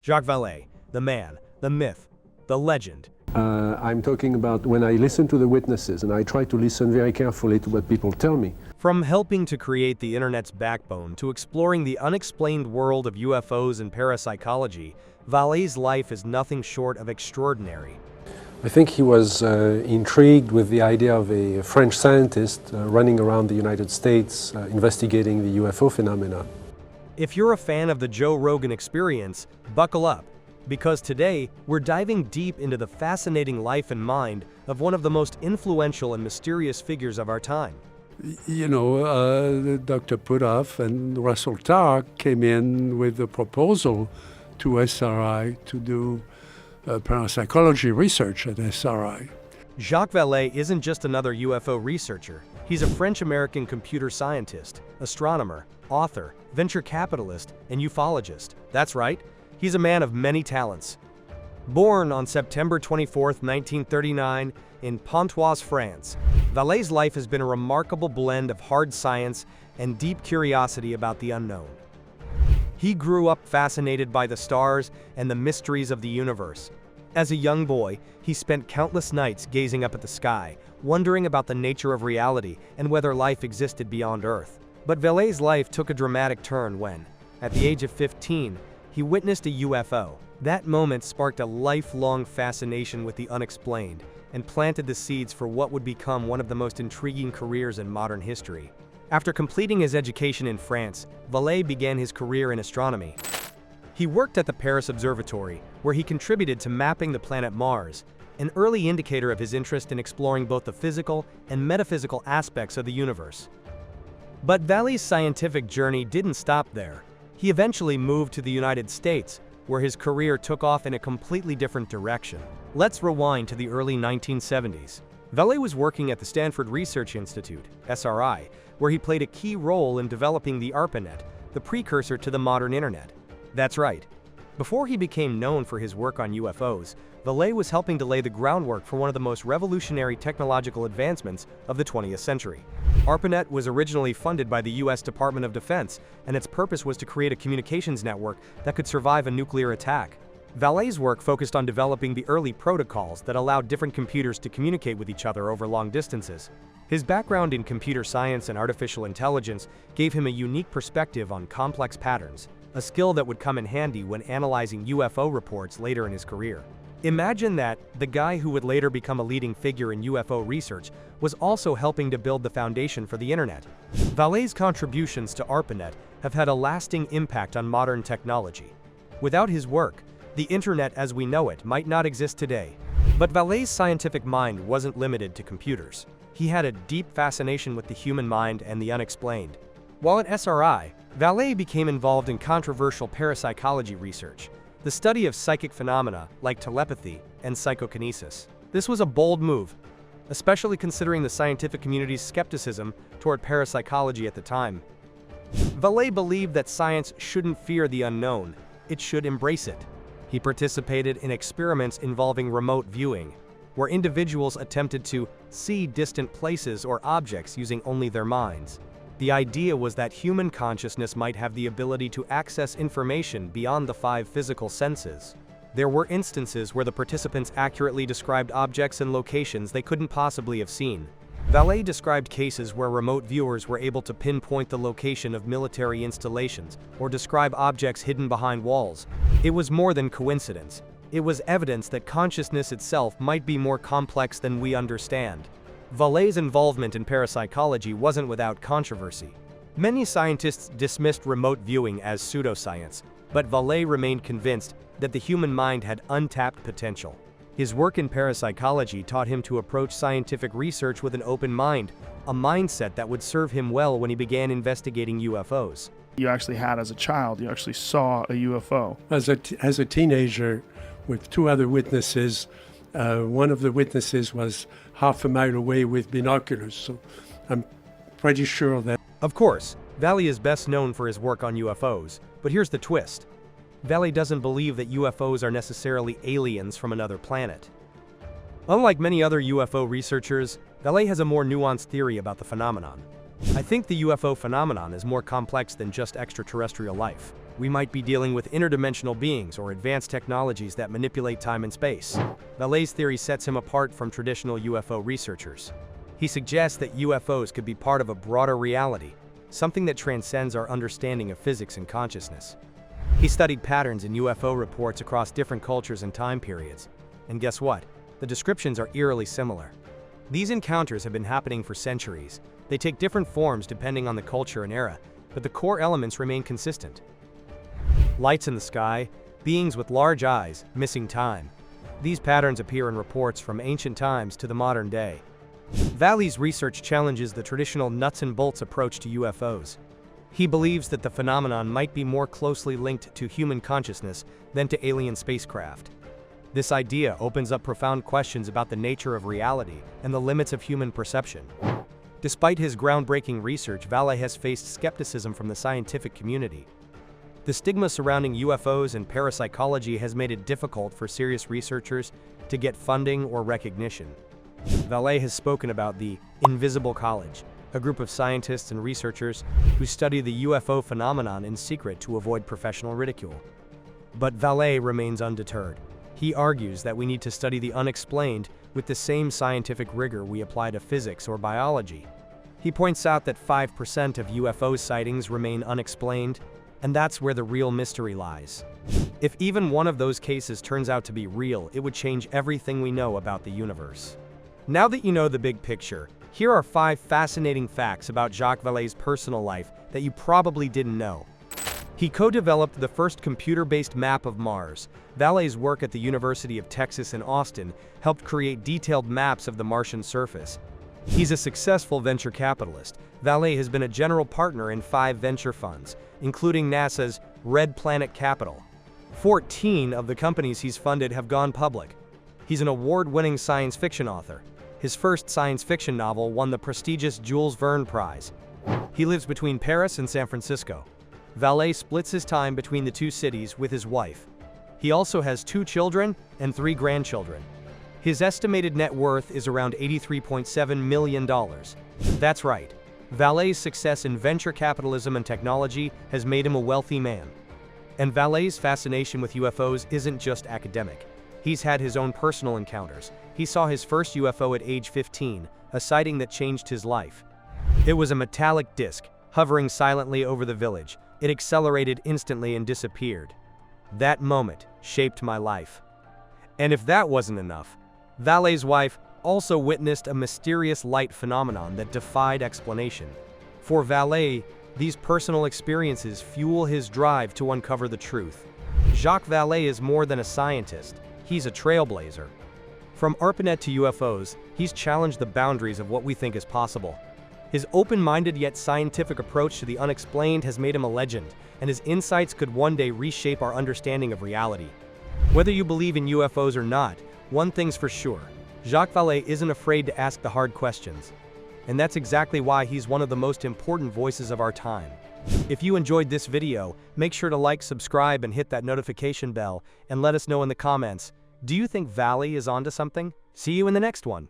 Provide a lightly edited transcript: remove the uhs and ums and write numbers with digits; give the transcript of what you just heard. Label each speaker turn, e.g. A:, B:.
A: Jacques Vallée, the man, the myth, the legend.
B: I'm talking about when I listen to the witnesses, and I try to listen very carefully to what people tell me.
A: From helping to create the internet's backbone to exploring the unexplained world of UFOs and parapsychology, Vallee's life is nothing short of extraordinary.
B: I think he was intrigued with the idea of a French scientist running around the United States investigating the UFO phenomena.
A: If you're a fan of the Joe Rogan experience, buckle up, because today we're diving deep into the fascinating life and mind of one of the most influential and mysterious figures of our time.
C: You know, Dr. Puthoff and Russell Tarr came in with a proposal to SRI to do parapsychology research at SRI.
A: Jacques Vallée isn't just another UFO researcher. He's a French-American computer scientist, astronomer, author, venture capitalist, and ufologist. That's right, he's a man of many talents. Born on September 24, 1939, in Pontoise, France, Vallée's life has been a remarkable blend of hard science and deep curiosity about the unknown. He grew up fascinated by the stars and the mysteries of the universe. As a young boy, he spent countless nights gazing up at the sky, wondering about the nature of reality and whether life existed beyond Earth. But Vallée's life took a dramatic turn when, at the age of 15, he witnessed a UFO. That moment sparked a lifelong fascination with the unexplained and planted the seeds for what would become one of the most intriguing careers in modern history. After completing his education in France, Vallee began his career in astronomy. He worked at the Paris Observatory, where he contributed to mapping the planet Mars, an early indicator of his interest in exploring both the physical and metaphysical aspects of the universe. But Vallee's scientific journey didn't stop there. He eventually moved to the United States, where his career took off in a completely different direction. Let's rewind to the early 1970s. Vallee was working at the Stanford Research Institute, SRI, where he played a key role in developing the Arpanet, the precursor to the modern internet. That's right. Before he became known for his work on UFOs, Vallee was helping to lay the groundwork for one of the most revolutionary technological advancements of the 20th century. Arpanet was originally funded by the US Department of Defense, and its purpose was to create a communications network that could survive a nuclear attack. Vallee's work focused on developing the early protocols that allowed different computers to communicate with each other over long distances. His background in computer science and artificial intelligence gave him a unique perspective on complex patterns, a skill that would come in handy when analyzing UFO reports later in his career. Imagine that the guy who would later become a leading figure in UFO research was also helping to build the foundation for the internet. Vallee's contributions to Arpanet have had a lasting impact on modern technology. Without his work, the internet as we know it might not exist today. But Vallee's scientific mind wasn't limited to computers. He had a deep fascination with the human mind and the unexplained. While at SRI, Vallee became involved in controversial parapsychology research, the study of psychic phenomena like telepathy and psychokinesis. This was a bold move, especially considering the scientific community's skepticism toward parapsychology at the time. Vallee believed that science shouldn't fear the unknown, it should embrace it. He participated in experiments involving remote viewing, where individuals attempted to see distant places or objects using only their minds. The idea was that human consciousness might have the ability to access information beyond the 5 physical senses. There were instances where the participants accurately described objects and locations they couldn't possibly have seen. Vallee described cases where remote viewers were able to pinpoint the location of military installations or describe objects hidden behind walls. It was more than coincidence. It was evidence that consciousness itself might be more complex than we understand. Vallee's involvement in parapsychology wasn't without controversy. Many scientists dismissed remote viewing as pseudoscience, but Vallee remained convinced that the human mind had untapped potential. His work in parapsychology taught him to approach scientific research with an open mind, a mindset that would serve him well when he began investigating UFOs.
D: You actually had as a child, you actually saw a UFO.
C: As a teenager, with 2 other witnesses, one of the witnesses was half a mile away with binoculars, so I'm pretty sure that...
A: Of course, Vallee is best known for his work on UFOs, but here's the twist. Vallee doesn't believe that UFOs are necessarily aliens from another planet. Unlike many other UFO researchers, Vallee has a more nuanced theory about the phenomenon. I think the UFO phenomenon is more complex than just extraterrestrial life. we might be dealing with interdimensional beings or advanced technologies that manipulate time and space. Vallee's theory sets him apart from traditional UFO researchers. He suggests that UFOs could be part of a broader reality, something that transcends our understanding of physics and consciousness. He studied patterns in UFO reports across different cultures and time periods. And guess what? The descriptions are eerily similar. These encounters have been happening for centuries. They take different forms depending on the culture and era, but the core elements remain consistent. Lights in the sky, beings with large eyes, missing time. These patterns appear in reports from ancient times to the modern day. Vallee's research challenges the traditional nuts and bolts approach to UFOs. He believes that the phenomenon might be more closely linked to human consciousness than to alien spacecraft. This idea opens up profound questions about the nature of reality and the limits of human perception. Despite his groundbreaking research, Valle has faced skepticism from the scientific community. The stigma surrounding UFOs and parapsychology has made it difficult for serious researchers to get funding or recognition. Valle has spoken about the Invisible College, a group of scientists and researchers who study the UFO phenomenon in secret to avoid professional ridicule. But Valle remains undeterred. He argues that we need to study the unexplained with the same scientific rigor we apply to physics or biology. He points out that 5% of UFO sightings remain unexplained, and that's where the real mystery lies. If even one of those cases turns out to be real, it would change everything we know about the universe. Now that you know the big picture, here are 5 fascinating facts about Jacques Vallée's personal life that you probably didn't know. He co-developed the first computer-based map of Mars. Vallée's work at the University of Texas in Austin helped create detailed maps of the Martian surface. He's a successful venture capitalist. Valle has been a general partner in 5 venture funds, including NASA's Red Planet Capital. 14 of the companies he's funded have gone public. He's an award-winning science fiction author. His first science fiction novel won the prestigious Jules Verne Prize. He lives between Paris and San Francisco. Valle splits his time between the 2 cities with his wife. He also has 2 children and 3 grandchildren. His estimated net worth is around $83.7 million. That's right. Vallee's success in venture capitalism and technology has made him a wealthy man. And Vallee's fascination with UFOs isn't just academic. He's had his own personal encounters. He saw his first UFO at age 15, a sighting that changed his life. It was a metallic disc, hovering silently over the village. It accelerated instantly and disappeared. That moment shaped my life. And if that wasn't enough, Vallee's wife also witnessed a mysterious light phenomenon that defied explanation. For Valle, these personal experiences fuel his drive to uncover the truth. Jacques Vallée is more than a scientist. He's a trailblazer. From Arpanet to UFOs, he's challenged the boundaries of what we think is possible. His open-minded yet scientific approach to the unexplained has made him a legend, and his insights could one day reshape our understanding of reality. Whether you believe in UFOs or not, one thing's for sure: Jacques Vallée isn't afraid to ask the hard questions. And that's exactly why he's one of the most important voices of our time. If you enjoyed this video, make sure to like, subscribe, and hit that notification bell, and let us know in the comments, do you think Valle is onto something? See you in the next one.